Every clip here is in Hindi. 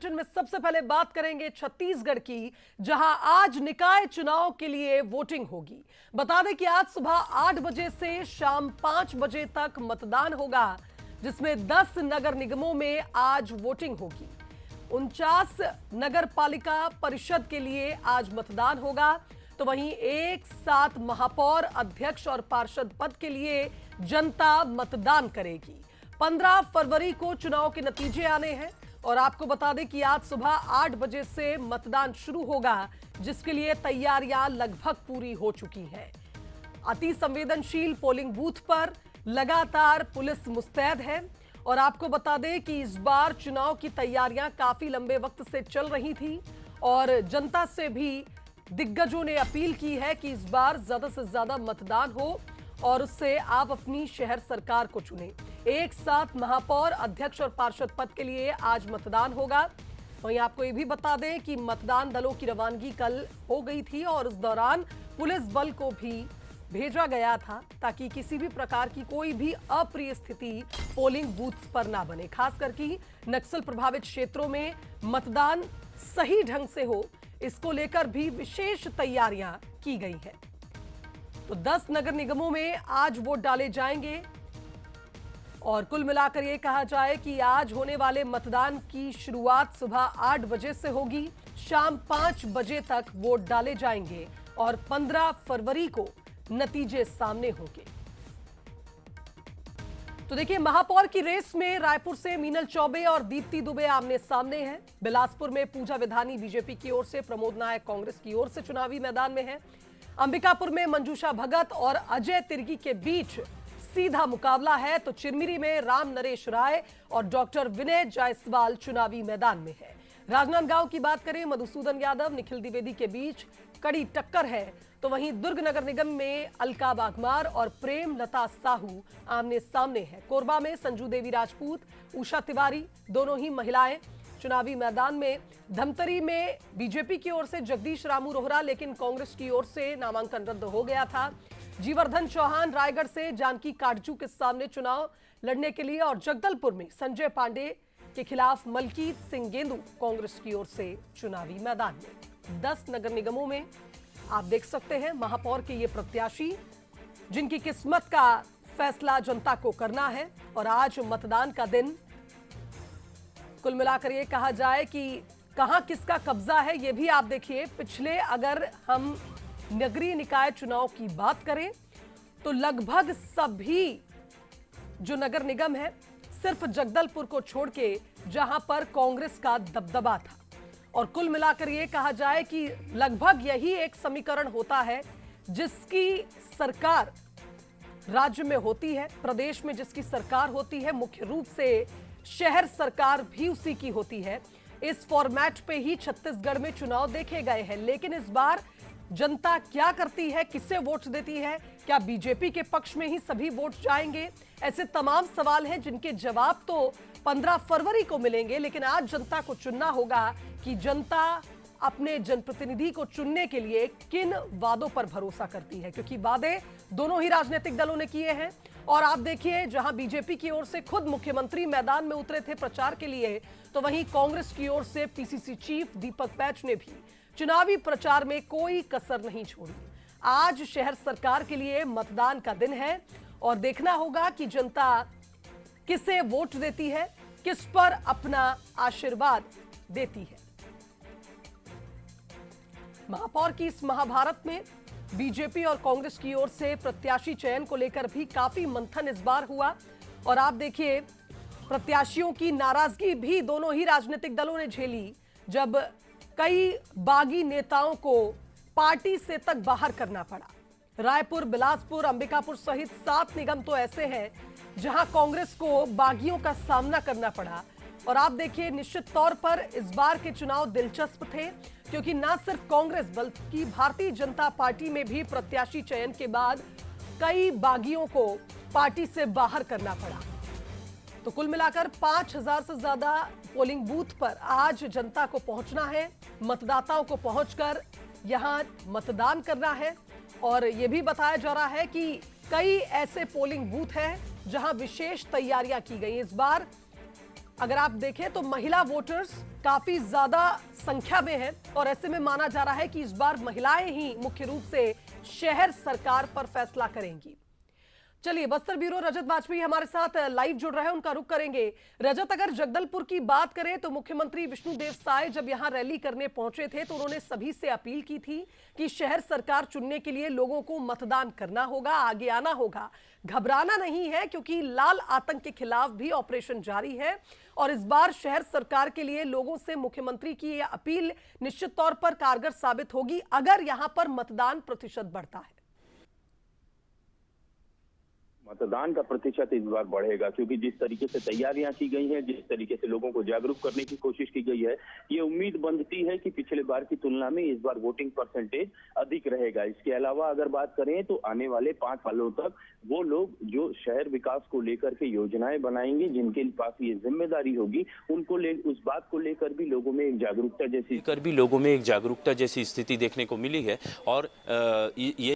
में सबसे पहले बात करेंगे छत्तीसगढ़ की, जहां आज निकाय चुनाव के लिए वोटिंग होगी। बता दें कि आज सुबह 8 बजे से शाम 5 बजे तक मतदान होगा, जिसमें 10 नगर निगमों में आज वोटिंग होगी। 49 नगर पालिका परिषद के लिए आज मतदान होगा, तो वहीं एक साथ महापौर, अध्यक्ष और पार्षद पद के लिए जनता मतदान करेगी। 15 फरवरी को चुनाव के नतीजे आने हैं और आपको बता दें कि आज सुबह 8 बजे से मतदान शुरू होगा, जिसके लिए तैयारियां लगभग पूरी हो चुकी हैं। अति संवेदनशील पोलिंग बूथ पर लगातार पुलिस मुस्तैद है और आपको बता दें कि इस बार चुनाव की तैयारियां काफी लंबे वक्त से चल रही थी और जनता से भी दिग्गजों ने अपील की है कि इस बार ज्यादा से ज्यादा मतदान हो और उससे आप अपनी शहर सरकार को चुनें। एक साथ महापौर, अध्यक्ष और पार्षद पद के लिए आज मतदान होगा। वहीं आपको ये भी बता दें कि मतदान दलों की रवानगी कल हो गई थी और उस दौरान पुलिस बल को भी भेजा गया था ताकि किसी भी प्रकार की कोई भी अप्रिय स्थिति पोलिंग बूथ पर ना बने। खास करके नक्सल प्रभावित क्षेत्रों में मतदान सही ढंग से हो, इसको लेकर भी विशेष तैयारियां की गई है। तो 10 नगर निगमों में आज वोट डाले जाएंगे और कुल मिलाकर यह कहा जाए कि आज होने वाले मतदान की शुरुआत सुबह 8 बजे से होगी, शाम 5 बजे तक वोट डाले जाएंगे और 15 फरवरी को नतीजे सामने होंगे। तो देखिए, महापौर की रेस में रायपुर से मीनल चौबे और दीप्ति दुबे आमने सामने हैं। बिलासपुर में पूजा विधानी बीजेपी की ओर से, प्रमोद नायक कांग्रेस की ओर से चुनावी मैदान में है। अंबिकापुर में मंजूषा भगत और अजय तिर्की के बीच सीधा मुकाबला है, तो चिरमिरी में राम नरेश राय और डॉक्टर विनय जायसवाल चुनावी मैदान में है। राजनांदगांव की बात करें, मधुसूदन यादव, निखिल द्विवेदी के बीच कड़ी टक्कर है, तो वहीं दुर्ग नगर निगम में अलका बागमार और प्रेम लता साहू आमने सामने हैं। कोरबा में संजू देवी राजपूत, उषा तिवारी, दोनों ही महिलाएं चुनावी मैदान में। धमतरी में बीजेपी की ओर से जगदीश रामू रोहरा, लेकिन कांग्रेस की ओर से नामांकन रद्द हो गया था। जीवर्धन चौहान रायगढ़ से जानकी काटजू के सामने चुनाव लड़ने के लिए और जगदलपुर में संजय पांडे के खिलाफ मलकीत सिंह गेंदू कांग्रेस की ओर से चुनावी मैदान में। 10 नगर निगमों में आप देख सकते हैं महापौर के ये प्रत्याशी, जिनकी किस्मत का फैसला जनता को करना है और आज मतदान का दिन। कुल मिलाकर ये कहा जाए कि कहां किसका कब्जा है, ये भी आप देखिए। पिछले अगर हम नगरीय निकाय चुनाव की बात करें तो लगभग सभी जो नगर निगम है, सिर्फ जगदलपुर को छोड़ के, जहां पर कांग्रेस का दबदबा था। और कुल मिलाकर यह कहा जाए कि लगभग यही एक समीकरण होता है जिसकी सरकार राज्य में होती है, प्रदेश में जिसकी सरकार होती है, मुख्य रूप से शहर सरकार भी उसी की होती है। इस फॉर्मेट पे ही छत्तीसगढ़ में चुनाव देखे गए हैं, लेकिन इस बार जनता क्या करती है, किसे वोट देती है, क्या बीजेपी के पक्ष में ही सभी वोट जाएंगे? ऐसे तमाम सवाल हैं जिनके जवाब तो 15 फरवरी को मिलेंगे, लेकिन आज जनता को चुनना होगा कि जनता अपने जनप्रतिनिधि को चुनने के लिए किन वादों पर भरोसा करती है, क्योंकि वादे दोनों ही राजनीतिक दलों ने किए हैं। और आप देखिए, जहां बीजेपी की ओर से खुद मुख्यमंत्री मैदान में उतरे थे प्रचार के लिए, तो वहीं कांग्रेस की ओर से पीसीसी चीफ दीपक बैच ने भी चुनावी प्रचार में कोई कसर नहीं छोड़ी। आज शहर सरकार के लिए मतदान का दिन है और देखना होगा कि जनता किसे वोट देती है, किस पर अपना आशीर्वाद देती है। महापौर की इस महाभारत में बीजेपी और कांग्रेस की ओर से प्रत्याशी चयन को लेकर भी काफी मंथन इस बार हुआ और आप देखिए, प्रत्याशियों की नाराजगी भी दोनों ही राजनीतिक दलों ने झेली, जब कई बागी नेताओं को पार्टी से तक बाहर करना पड़ा। रायपुर, बिलासपुर, अंबिकापुर सहित 7 निगम तो ऐसे हैं जहां कांग्रेस को बागियों का सामना करना पड़ा। और आप देखिए, निश्चित तौर पर इस बार के चुनाव दिलचस्प थे, क्योंकि न सिर्फ कांग्रेस बल्कि भारतीय जनता पार्टी में भी प्रत्याशी चयन के बाद कई बागियों को पार्टी से बाहर करना पड़ा। तो कुल मिलाकर 5000 से ज्यादा पोलिंग बूथ पर आज जनता को पहुंचना है, मतदाताओं को पहुंचकर यहां मतदान करना है। और यह भी बताया जा रहा है कि कई ऐसे पोलिंग बूथ हैं जहां विशेष तैयारियां की गई। इस बार अगर आप देखें तो महिला वोटर्स काफी ज्यादा संख्या में है और ऐसे में माना जा रहा है कि इस बार महिलाएं ही मुख्य रूप से शहर सरकार पर फैसला करेंगी। चलिए, बस्तर ब्यूरो रजत वाजपेयी हमारे साथ लाइव जुड़ रहे हैं, उनका रुख करेंगे। रजत, अगर जगदलपुर की बात करें तो मुख्यमंत्री विष्णुदेव साय जब यहां रैली करने पहुंचे थे तो उन्होंने सभी से अपील की थी कि शहर सरकार चुनने के लिए लोगों को मतदान करना होगा, आगे आना होगा, घबराना नहीं है, क्योंकि लाल आतंक के खिलाफ भी ऑपरेशन जारी है। और इस बार शहर सरकार के लिए लोगों से मुख्यमंत्री की यह अपील निश्चित तौर पर कारगर साबित होगी अगर यहां पर मतदान प्रतिशत बढ़ता है। मतदान का प्रतिशत इस बार बढ़ेगा, क्योंकि जिस तरीके से तैयारियां की गई हैं, जिस तरीके से लोगों को जागरूक करने की कोशिश की गई है, ये उम्मीद बनती है कि पिछले बार की तुलना में इस बार वोटिंग परसेंटेज अधिक रहेगा। इसके अलावा अगर बात करें तो आने वाले 5 सालों तक वो लोग जो शहर विकास को लेकर के योजनाएं बनाएंगे, जिनके पास ये जिम्मेदारी होगी, उनको उस बात को लेकर भी लोगों में एक जागरूकता जैसी स्थिति देखने को मिली है। और ये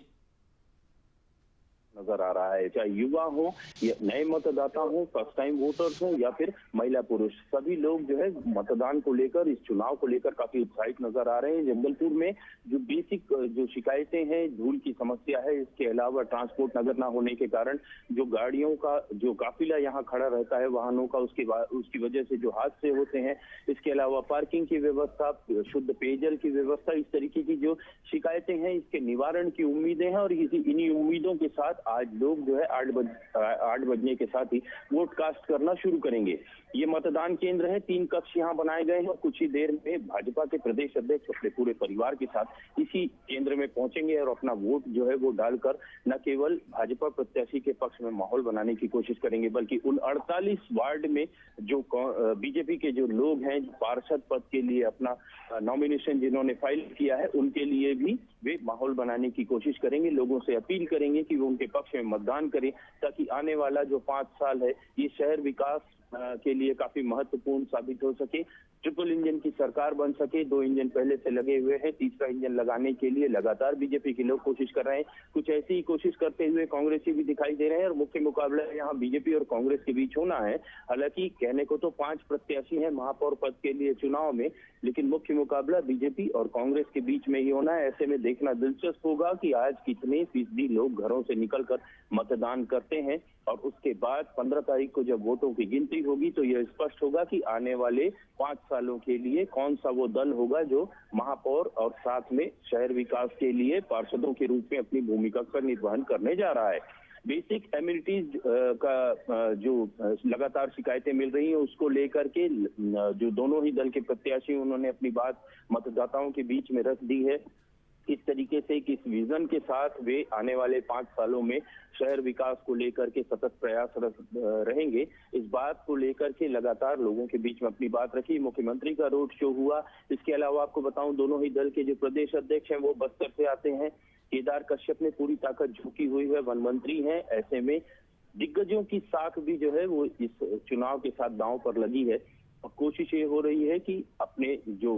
नजर आ रहा है, चाहे युवा हो या नए मतदाता हो, फर्स्ट टाइम वोटर्स हो या फिर महिला पुरुष, सभी लोग जो है मतदान को लेकर, इस चुनाव को लेकर काफी उत्साहित नजर आ रहे हैं। जगदलपुर में जो बेसिक जो शिकायतें हैं, धूल की समस्या है, इसके अलावा ट्रांसपोर्ट नगर ना होने के कारण जो गाड़ियों का जो काफिला यहाँ खड़ा रहता है वाहनों का, उसकी वजह से जो हादसे होते हैं, इसके अलावा पार्किंग की व्यवस्था, शुद्ध पेयजल की व्यवस्था, इस तरीके की जो शिकायतें हैं, इसके निवारण की उम्मीदें हैं। और इन्हीं उम्मीदों के साथ आज लोग जो है 8 बजने के साथ ही वोट कास्ट करना शुरू करेंगे। ये मतदान केंद्र है, 3 कक्ष यहाँ बनाए गए हैं और कुछ ही देर में भाजपा के प्रदेश अध्यक्ष अपने पूरे परिवार के साथ इसी केंद्र में पहुंचेंगे और अपना वोट जो है वो डालकर न केवल भाजपा प्रत्याशी के पक्ष में माहौल बनाने की कोशिश करेंगे, बल्कि उन 48 वार्ड में जो बीजेपी के जो लोग हैं, जो पार्षद पद के लिए अपना नॉमिनेशन जिन्होंने फाइल किया है, उनके लिए भी वे माहौल बनाने की कोशिश करेंगे। लोगों से अपील करेंगे कि वो उनके पक्ष में मतदान करें, ताकि आने वाला जो 5 साल है ये शहर विकास के लिए काफी महत्वपूर्ण साबित हो सके। ट्रिपल इंजन की सरकार बन सके। 2 इंजन पहले से लगे हुए हैं, तीसरा इंजन लगाने के लिए लगातार बीजेपी के लोग कोशिश कर रहे हैं। कुछ ऐसी ही कोशिश करते हुए कांग्रेसी भी दिखाई दे रहे हैं और मुख्य मुकाबला यहाँ बीजेपी और कांग्रेस के बीच होना है। हालांकि कहने को तो 5 प्रत्याशी हैं महापौर पद के लिए चुनाव में, लेकिन मुख्य मुकाबला बीजेपी और कांग्रेस के बीच में ही होना है। ऐसे में देखना दिलचस्प होगा कि आज कितने फीसदी लोग घरों से निकलकर मतदान करते हैं और उसके बाद 15 तारीख को जब वोटों की गिनती होगी तो यह स्पष्ट होगा कि आने वाले 5 सालों के लिए कौन सा वो दल होगा जो महापौर और साथ में शहर विकास के लिए पार्षदों के रूप में अपनी भूमिका का निर्वहन करने जा रहा है। बेसिक एमिनिटीज का जो लगातार शिकायतें मिल रही हैं, उसको लेकर के जो दोनों ही दल के प्रत्याशी उन्होंने अपनी बात मतदाताओं के बीच में रख दी है। इस तरीके से किस विजन के साथ वे आने वाले 5 सालों में शहर विकास को लेकर के सतत प्रयासरत रहेंगे, इस बात को लेकर के लगातार लोगों के बीच में अपनी बात रखी। मुख्यमंत्री का रोड शो हुआ। इसके अलावा आपको बताऊं, दोनों ही दल के जो प्रदेश अध्यक्ष हैं वो बस्तर से आते हैं। केदार कश्यप ने पूरी ताकत झोंकी हुई है, वन मंत्री हैं। ऐसे में दिग्गजों की साख भी जो है वो इस चुनाव के साथ दांव पर लगी है और कोशिश ये हो रही है कि अपने जो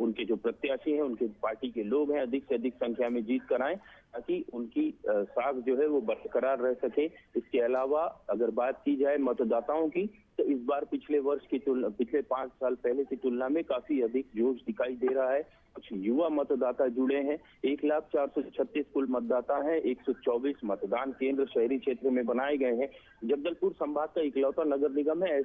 उनके जो प्रत्याशी हैं, उनके पार्टी के लोग हैं, अधिक से अधिक संख्या में जीत कराएं, ताकि उनकी साख जो है वो बरकरार रह सके। इसके अलावा अगर बात की जाए मतदाताओं की, तो इस बार पिछले 5 साल पहले की तुलना में काफी अधिक जोश दिखाई दे रहा है। कुछ युवा मतदाता जुड़े हैं। 1,04,36 कुल मतदाता हैं। 124 मतदान केंद्र शहरी क्षेत्र में बनाए गए हैं। जगदलपुर संभाग का इकलौता नगर निगम है।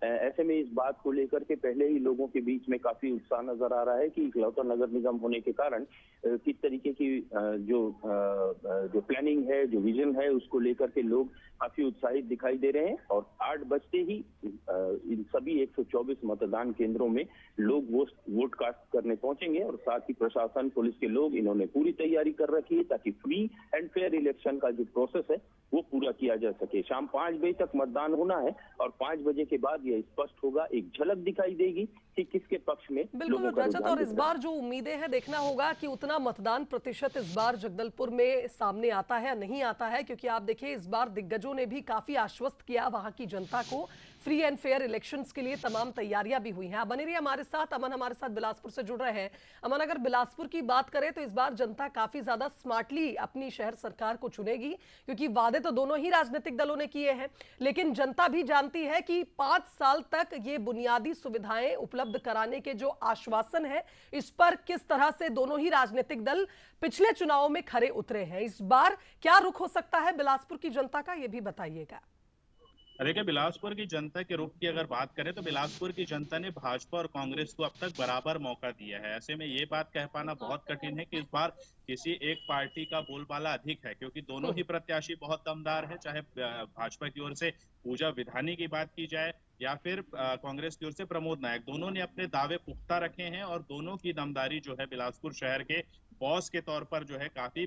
ऐसे में इस बात को लेकर के पहले ही लोगों के बीच में काफी उत्साह नजर आ रहा है कि इकलौता नगर निगम होने के कारण किस तरीके की जो प्लानिंग है, जो विजन है, उसको लेकर के लोग काफी उत्साहित दिखाई दे रहे हैं। और 8 बजते ही इन सभी 124 मतदान केंद्रों में लोग वोट कास्ट करने पहुंचेंगे और साथ ही प्रशासन, पुलिस के लोग इन्होंने पूरी तैयारी कर रखी है ताकि फ्री एंड फेयर इलेक्शन का जो प्रोसेस है वो पूरा किया जा सके। शाम 5 बजे तक मतदान होना है और 5 बजे के बाद यह स्पष्ट होगा, एक झलक दिखाई देगी कि किसके पक्ष में। बिल्कुल रजत, और इस बार जो उम्मीदें हैं, देखना होगा कि उतना मतदान प्रतिशत इस बार जगदलपुर में सामने आता है या नहीं आता है, क्योंकि आप देखिए इस बार दिग्गजों ने भी काफी आश्वस्त किया वहां की जनता को फ्री एंड फेयर इलेक्शंस के लिए तमाम तैयारियां भी हुई हैं। आप बने रहिए हमारे साथ। अमन हमारे साथ बिलासपुर से जुड़ रहे हैं। अमन, अगर बिलासपुर की बात करें तो इस बार जनता काफी ज्यादा स्मार्टली अपनी शहर सरकार को चुनेगी, क्योंकि वादे तो दोनों ही राजनीतिक दलों ने किए हैं, लेकिन जनता भी जानती है कि 5 साल तक ये बुनियादी सुविधाएं उपलब्ध कराने के जो आश्वासन है, इस पर किस तरह से दोनों ही राजनीतिक दल पिछले चुनावों में खरे उतरे हैं। इस बार क्या रुख हो सकता है बिलासपुर की जनता का, ये भी बताइएगा। देखिए, बिलासपुर की जनता के रुख की अगर बात करें तो बिलासपुर की जनता ने भाजपा और कांग्रेस को अब तक बराबर मौका दिया है। ऐसे में ये बात कह पाना बहुत कठिन है कि इस बार किसी एक पार्टी का बोलबाला अधिक है, क्योंकि दोनों ही प्रत्याशी बहुत दमदार है। चाहे भाजपा की ओर से पूजा विधानी की बात की जाए या फिर कांग्रेस की ओर से प्रमोद नायक, दोनों ने अपने दावे पुख्ता रखे हैं और दोनों की दमदारी जो है बिलासपुर शहर के बॉस के तौर पर जो है काफी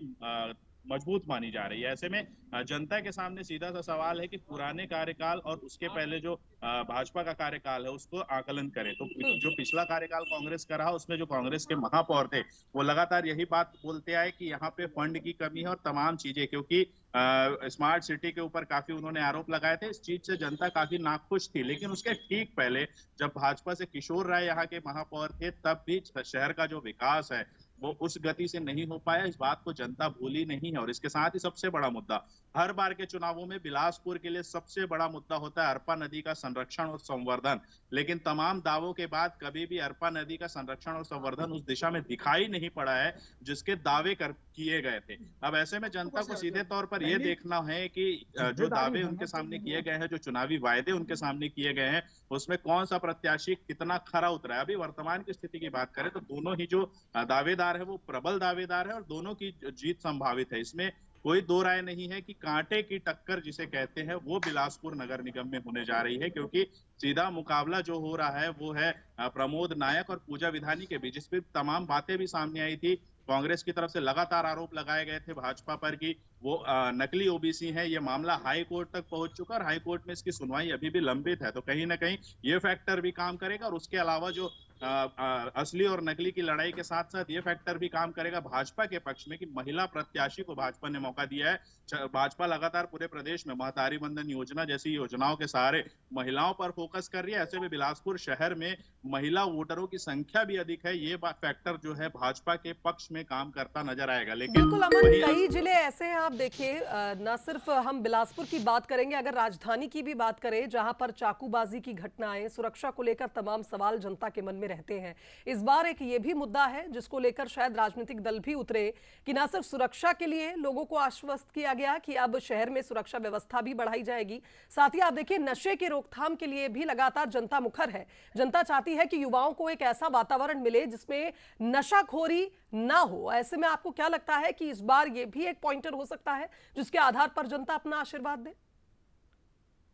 मजबूत मानी जा रही है। ऐसे में जनता के सामने सीधा सा सवाल है कि पुराने कार्यकाल और उसके पहले जो भाजपा का कार्यकाल है उसको आकलन करें तो जो पिछला कार्यकाल कांग्रेस का रहा उसमें जो कांग्रेस के महापौर थे वो लगातार यही बात बोलते आए कि यहाँ पे फंड की कमी है और तमाम चीजें, क्योंकि स्मार्ट सिटी के ऊपर काफी उन्होंने आरोप लगाए थे। इस चीज से जनता काफी नाखुश थी, लेकिन उसके ठीक पहले जब भाजपा से किशोर राय यहाँ के महापौर थे तब भी शहर का जो विकास है वो उस गति से नहीं हो पाया। इस बात को जनता भूली नहीं है। और इसके साथ ही सबसे बड़ा मुद्दा, हर बार के चुनावों में बिलासपुर के लिए सबसे बड़ा मुद्दा होता है अरपा नदी का संरक्षण और संवर्धन, लेकिन तमाम दावों के बाद कभी भी अरपा नदी का संरक्षण और संवर्धन उस दिशा में दिखाई नहीं पड़ा है जिसके दावे किए गए थे। अब ऐसे में जनता को सीधे तौर पर यह देखना है कि जो दावे उनके सामने किए गए हैं, जो चुनावी वायदे उनके सामने किए गए हैं, उसमें कौन सा प्रत्याशी कितना खरा उतरा है। अभी वर्तमान की स्थिति की बात करें तो दोनों ही जो दावेदार है वो प्रबल दावेदार है और दोनों की जीत संभावित है। इसमें कोई दो राय नहीं है कि कांटे की टक्कर जिसे कहते हैं वो बिलासपुर नगर निगम में होने जा रही है, क्योंकि सीधा मुकाबला जो हो रहा है वो है प्रमोद नायक और पूजा विधानी के बीच। इस पर तमाम बातें भी सामने आई थी। कांग्रेस की तरफ से लगातार आरोप लगाए गए थे भाजपा पर कि वो नकली ओबीसी है। ये मामला हाई कोर्ट तक पहुंच चुका और हाई कोर्ट में इसकी सुनवाई अभी भी लंबित है, तो कहीं ना कहीं ये फैक्टर भी काम करेगा। और उसके अलावा जो असली और नकली की लड़ाई के साथ साथ ये फैक्टर भी काम करेगा भाजपा के पक्ष में कि महिला प्रत्याशी को भाजपा ने मौका दिया है। भाजपा लगातार पूरे प्रदेश में महतारी बंधन योजना जैसी योजनाओं के सहारे महिलाओं पर फोकस कर रही है। ऐसे में बिलासपुर शहर में महिला वोटरों की संख्या भी अधिक है। ये फैक्टर जो है भाजपा के पक्ष में काम करता नजर आएगा। लेकिन बिल्कुल अमन, कई जिले ऐसे हैं, आप देखिए न सिर्फ हम बिलासपुर की बात करेंगे, अगर राजधानी की भी बात करें जहां पर चाकूबाजी की घटनाएं, सुरक्षा को लेकर तमाम सवाल जनता के मन में रहते हैं। इस बार एक ये भी मुद्दा है जिसको लेकर शायद राजनीतिक दल भी उतरे कि न सिर्फ सुरक्षा के लिए लोगों को आश्वस्त किया गया कि अब शहर में सुरक्षा व्यवस्था भी बढ़ाई जाएगी, साथ ही आप देखिए नशे की रोकथाम के लिए भी लगातार जनता मुखर है। जनता चाहती है कि युवाओं को एक ऐसा वातावरण मिले जिसमें नशाखोरी ना हो। ऐसे में आपको क्या लगता है कि इस बार ये भी एक पॉइंटर हो सकता है जिसके आधार पर जनता अपना आशीर्वाद दे?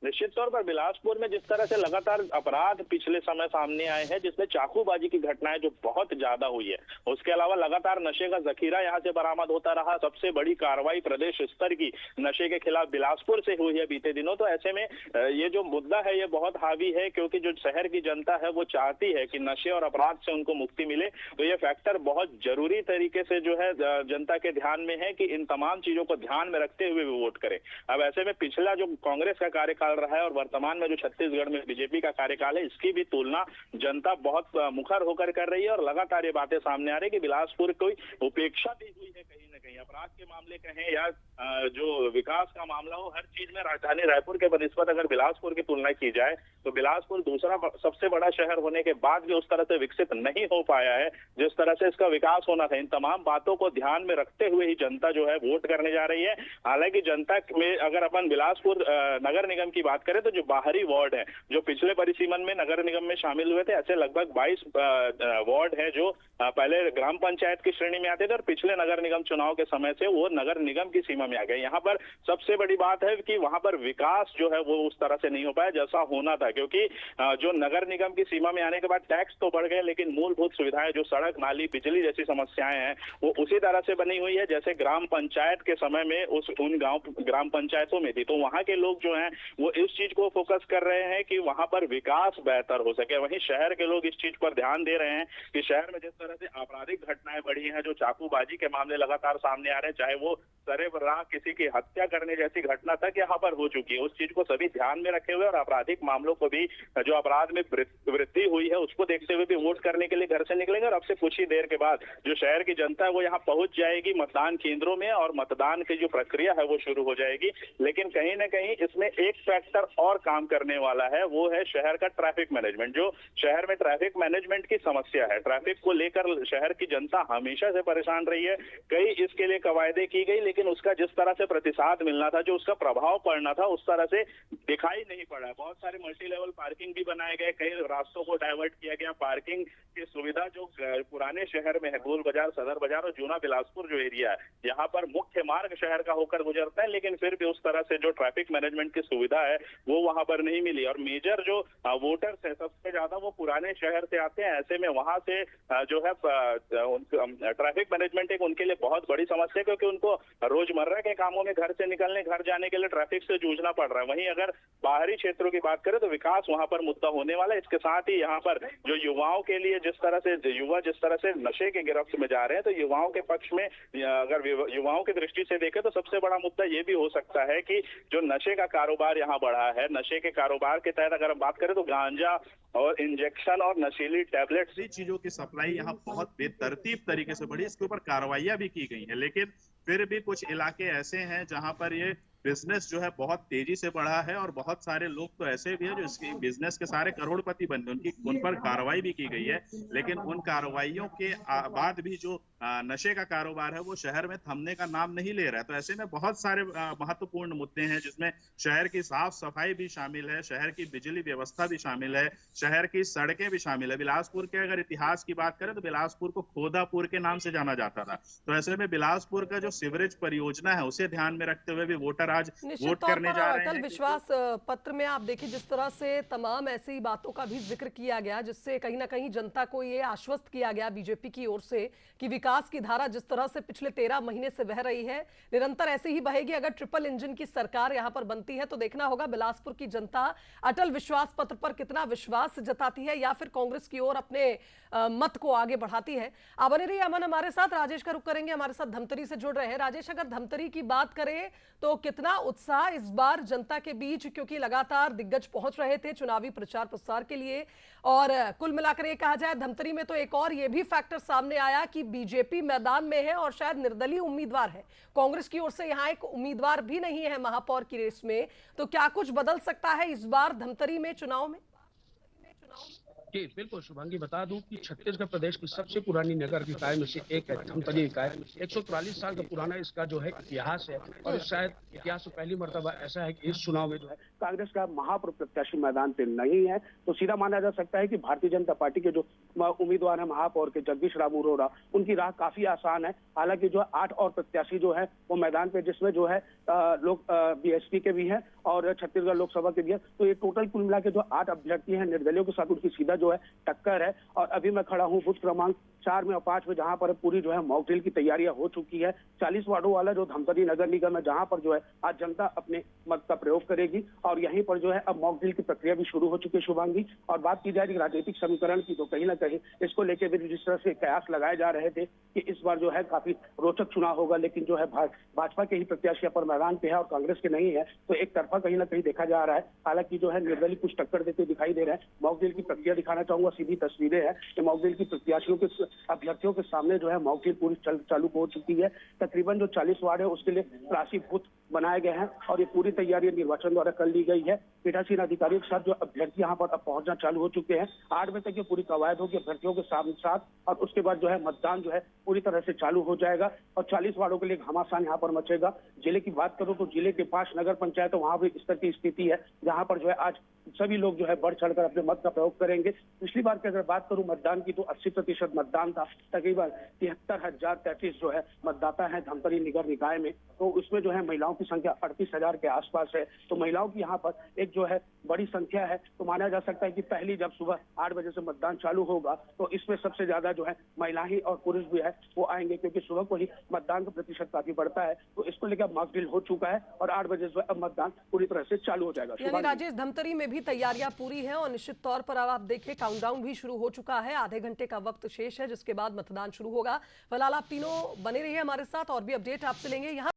निश्चित तौर पर बिलासपुर में जिस तरह से लगातार अपराध पिछले समय सामने आए हैं, जिसमें चाकूबाजी की घटनाएं जो बहुत ज्यादा हुई है, उसके अलावा लगातार नशे का जखीरा यहां से बरामद होता रहा। सबसे बड़ी कार्रवाई प्रदेश स्तर की नशे के खिलाफ बिलासपुर से हुई है बीते दिनों। तो ऐसे में ये जो मुद्दा है ये बहुत हावी है, क्योंकि जो शहर की जनता है वो चाहती है कि नशे और अपराध से उनको मुक्ति मिले। तो ये फैक्टर बहुत जरूरी तरीके से जो है जनता के ध्यान में है कि इन तमाम चीजों को ध्यान में रखते हुए वो वोट करें। अब ऐसे में पिछला जो कांग्रेस का कार्यकाल रहा है और वर्तमान में जो छत्तीसगढ़ में बीजेपी का कार्यकाल है, इसकी भी तुलना जनता बहुत मुखर होकर कर रही है। और लगातार ये बातें सामने आ रही है कि बिलासपुर कोई उपेक्षा भी हुई है कहीं ना कहीं। अपराध के मामले कहें या जो विकास का मामला हो, हर चीज में राजधानी रायपुर के बनिस्बत अगर बिलासपुर की तुलना की जाए तो बिलासपुर दूसरा सबसे बड़ा शहर होने के बाद भी उस तरह से विकसित नहीं हो पाया है जिस तरह से इसका विकास होना था। इन तमाम बातों को ध्यान में रखते हुए ही जनता जो है वोट करने जा रही है। हालांकि जनता में अगर अपन बिलासपुर नगर निगम की बात करें तो जो बाहरी वार्ड है, जो पिछले परिसीमन में नगर निगम में शामिल हुए थे, ऐसे लगभग 22 वार्ड है जो पहले ग्राम पंचायत की श्रेणी में आते थे और पिछले नगर निगम चुनाव के समय से वो नगर निगम की सीमा में आ गए। यहाँ पर सबसे बड़ी बात है कि वहां पर विकास जो है वो उस तरह से नहीं हो पाया जैसा होना था, क्योंकि जो नगर निगम की सीमा में आने के बाद टैक्स तो बढ़ गए लेकिन मूलभूत सुविधाएं जो सड़क, नाली, बिजली जैसी समस्याएं हैं वो उसी तरह से बनी हुई है जैसे ग्राम पंचायत के समय में उन गांव ग्राम पंचायतों में थी। तो वहां के लोग जो हैं वो वो इस चीज को फोकस कर रहे हैं कि वहां पर विकास बेहतर हो सके। वहीं शहर के लोग इस चीज पर ध्यान दे रहे हैं कि शहर में जिस तरह से आपराधिक घटनाएं बढ़ी हैं, जो चाकूबाजी के मामले लगातार सामने आ रहे हैं, चाहे वो सरेबराह किसी की हत्या करने जैसी घटना तक यहाँ पर हो चुकी है, उस चीज को सभी ध्यान में रखे हुए और आपराधिक मामलों को भी, जो अपराध में वृद्धि हुई है उसको देखते हुए भी वोट करने के लिए घर से निकलेंगे। और अब से कुछ ही देर के बाद जो शहर की जनता है वो यहाँ पहुंच जाएगी मतदान केंद्रों में और मतदान की जो प्रक्रिया है वो शुरू हो जाएगी। लेकिन कहीं ना कहीं इसमें एक फैक्टर और काम करने वाला है, वो है शहर का ट्रैफिक मैनेजमेंट। जो शहर में ट्रैफिक मैनेजमेंट की समस्या है, ट्रैफिक को लेकर शहर की जनता हमेशा से परेशान रही है। कई इसके लिए कवायदे की गई, लेकिन उसका जिस तरह से प्रतिसाद मिलना था, जो उसका प्रभाव पड़ना था, उस तरह से दिखाई नहीं पड़ा। बहुत सारे मल्टी लेवल पार्किंग भी बनाए गए, कई रास्तों को डाइवर्ट किया गया। पार्किंग की सुविधा जो पुराने शहर में है, गोल बाजार, सदर बाजार और जूना बिलासपुर जो एरिया है, यहाँ पर मुख्य मार्ग शहर का होकर गुजरता है, लेकिन फिर भी उस तरह से जो ट्रैफिक मैनेजमेंट की सुविधा है वो वहां पर नहीं मिली। और मेजर जो वोटर्स है सबसे ज्यादा वो पुराने शहर से आते हैं। ऐसे में वहां से जो है ट्रैफिक मैनेजमेंट एक उनके लिए बहुत बड़ी समस्या है, क्योंकि उनको रोजमर्रा के कामों में घर से निकलने, घर जाने के लिए ट्रैफिक से जूझना पड़ रहा है। वहीं अगर बाहरी क्षेत्रों की बात करें तो विकास वहां पर मुद्दा होने वाला है। इसके साथ ही यहाँ पर जो युवाओं के लिए जिस तरह से नशे के गिरफ्त में जा रहे हैं, तो युवाओं के पक्ष में अगर युवाओं की दृष्टि से देखें तो सबसे बड़ा मुद्दा ये भी हो सकता है कि जो नशे का कारोबार यहाँ बढ़ा है, नशे के कारोबार के तहत अगर हम बात करें तो गांजा और इंजेक्शन और नशीली टैबलेट्स, चीजों की सप्लाई यहाँ बहुत बेतरतीब तरीके से बढ़ी, इसके ऊपर कार्रवाइयां भी की गई हैं। लेकिन फिर भी कुछ इलाके ऐसे हैं जहां पर ये बिजनेस जो है बहुत तेजी से बढ़ा है और बहुत सारे लोग तो ऐसे भी हैं जो इसके बिजनेस के सारे करोड़पति बन गए, उन पर कार्रवाई भी की गई है। लेकिन उन कार्रवाइयों के बाद भी जो नशे का कारोबार है वो शहर में थमने का नाम नहीं ले रहा है। तो ऐसे में बहुत सारे महत्वपूर्ण मुद्दे हैं, जिसमें शहर की साफ सफाई भी शामिल है, शहर की बिजली व्यवस्था भी शामिल है, शहर की सड़कें भी शामिल है। बिलासपुर के अगर इतिहास की बात करें तो बिलासपुर को खोदापुर के नाम से जाना जाता था। तो ऐसे में बिलासपुर का जो सीवरेज परियोजना है उसे ध्यान में रखते हुए भी वोटर आज वोट करने जा रहे हैं। अटल विश्वास पत्र में आप देखिए जिस तरह से तमाम ऐसी बातों का भी जिक्र किया गया, जिससे कहीं ना कहीं जनता को ये आश्वस्त किया गया बीजेपी की ओर से कि विकास की धारा जिस तरह से पिछले 13 महीने से बह रही है, निरंतर ऐसे ही बहेगी। अगर ट्रिपल इंजन की सरकार यहां पर बनती है तो देखना होगा बिलासपुर की जनता अटल विश्वास पत्र पर कितना विश्वास जताती है या फिर कांग्रेस की ओर अपने मत को आगे बढ़ाती है। आप बने रहिए अमन हमारे साथ। राजेश का रुख करेंगे, हमारे साथ धमतरी से जुड़ रहे हैं। राजेश, अगर धमतरी की बात करें तो कितना उत्साह इस बार जनता के बीच, क्योंकि लगातार दिग्गज पहुंच रहे थे चुनावी प्रचार प्रसार के लिए, और कुल मिलाकर ये कहा जाए धमतरी में तो एक और ये भी फैक्टर सामने आया कि बीजेपी मैदान में है और शायद निर्दलीय उम्मीदवार है। कांग्रेस की ओर से यहां एक उम्मीदवार भी नहीं है महापौर की रेस में। तो क्या कुछ बदल सकता है इस बार धमतरी में चुनाव में? जी बिल्कुल शुभांगी, बता दूं कि छत्तीसगढ़ प्रदेश की सबसे पुरानी नगर निकाय में से एक है धमतरी निकाय। 144 साल का पुराना इसका जो है इतिहास है, और शायद इतिहास में पहली मर्तबा ऐसा है कि इस चुनाव में जो है कांग्रेस का महापौर प्रत्याशी मैदान पे नहीं है। तो सीधा माना जा सकता है कि भारतीय जनता पार्टी के जो उम्मीदवार है महापौर के जगदीश रामू अरोड़ा, उनकी राह काफी आसान है। हालांकि जो 8 और प्रत्याशी जो है वो मैदान पे, जिसमें जो है लोग बीएसपी के भी हैं और छत्तीसगढ़ लोकसभा के भी है। तो ये टोटल कुल मिला के जो 8 अभ्यर्थी हैं निर्दलियों के साथ उनकी सीधा जो है टक्कर है। और अभी मैं खड़ा हूँ बूथ क्रमांक 4 में और 5 में, जहां पर पूरी जो है मॉक ड्रिल की तैयारियां हो चुकी है। 40 वार्डों वाला जो धमतरी नगर निगम है, जहां पर जो है आज जनता अपने मत का प्रयोग करेगी और यहीं पर जो है अब मॉक ड्रिल की प्रक्रिया भी शुरू हो चुकी है शुभांगी। और बात की जाए राजनीतिक समीकरण की, तो कहीं ना कहीं इसको लेकर भी जिस तरह से कयास लगाए जा रहे थे कि इस बार जो है काफी रोचक चुनाव होगा, लेकिन जो है भाजपा के ही प्रत्याशी पर मैदान पे है और कांग्रेस के नहीं है, तो एक तरफा कहीं ना कहीं देखा जा रहा है। हालांकि जो है निर्दलीय कुछ टक्कर देते दिखाई दे रहे हैं। मॉक ड्रिल की प्रक्रिया दिखाना चाहूंगा, सीधी तस्वीरें हैं कि मॉक ड्रिल की प्रत्याशियों के अभ्यर्थियों के सामने जो है मॉक ड्रिल पूरी चालू हो चुकी है। तकरीबन जो 40 वार्ड है उसके लिए राशि बूथ बनाए गए हैं और ये पूरी तैयारी निर्वाचन द्वारा कर ली गई है। पीठासीन अधिकारियों के साथ जो अभ्यर्थी यहाँ पर अब पहुंचना चालू हो चुके हैं। 8 बजे तक ये पूरी कवायद होगी अभ्यर्थियों के साथ, और उसके बाद जो है मतदान जो है पूरी तरह से चालू हो जाएगा और 40 वार्डों के लिए घमासान यहाँ पर मचेगा। जिले की बात करूँ तो जिले के 5 नगर पंचायत वहाँ भी इस तरह की स्थिति है, जहाँ पर जो है आज सभी लोग जो है बढ़ चढ़कर अपने मत का प्रयोग करेंगे। पिछली बार की अगर बात करूं मतदान की, तो 80% मतदान था। तकरीबन 73,033 जो है मतदाता है धमतरी नगर निकाय में। तो उसमें जो है महिलाओं की संख्या 38,000 के आसपास है। तो महिलाओं की यहाँ पर एक जो है बड़ी संख्या है। तो माना जा सकता है कि पहली जब सुबह 8 बजे से मतदान चालू होगा तो इसमें सबसे ज्यादा जो है महिलाएं और पुरुष भी है वो आएंगे, क्योंकि सुबह को ही मतदान का प्रतिशत काफी बढ़ता है। तो इसको लेकर मॉक ड्रिल हो चुका है और 8 बजे जो है अब मतदान पूरी तरह से चालू हो जाएगा। यानी राजेश, धमतरी में भी तैयारियां पूरी हैं और निश्चित तौर पर अब आप देखिए काउंटडाउन भी शुरू हो चुका है। आधे घंटे का वक्त शेष है जिसके बाद मतदान शुरू होगा। फिलहाल आप तीनों बने रहिए हमारे साथ और भी अपडेट आपसे लेंगे। यहाँ